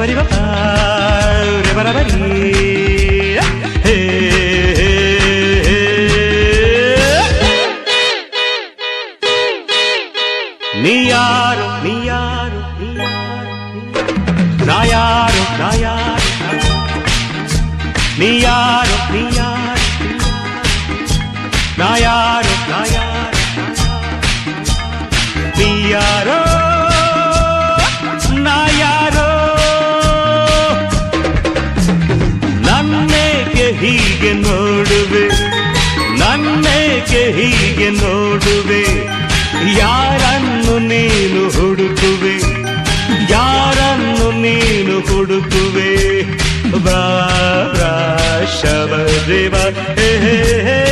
ಬರಿ ಬಾ ರೇ ಬರ ಬರಿ ಹೇ ನೀಯಾರು ನೀಯಾರು ನಾಯಾರು ನಾಯಾರು ನೀಯಾರು ನೀಯಾರು ನಾಯಾರು ನಾಯಾರು ನೀಯಾರೋ ನಾಯಾರೋ ನನ್ನೇಕೆ ಹೀಗೆ ನೋಡುವೆ ನನ್ನೇಕೆ ಹೀಗೆ ನೋಡುವೆ ಯಾರನ್ನು ನೀನು ಹುಡುಕುವೆ ಯಾರನ್ನು ನೀನು ಹುಡುಕುವೆ ಬಾ ಶಬರಿವ ಹೇ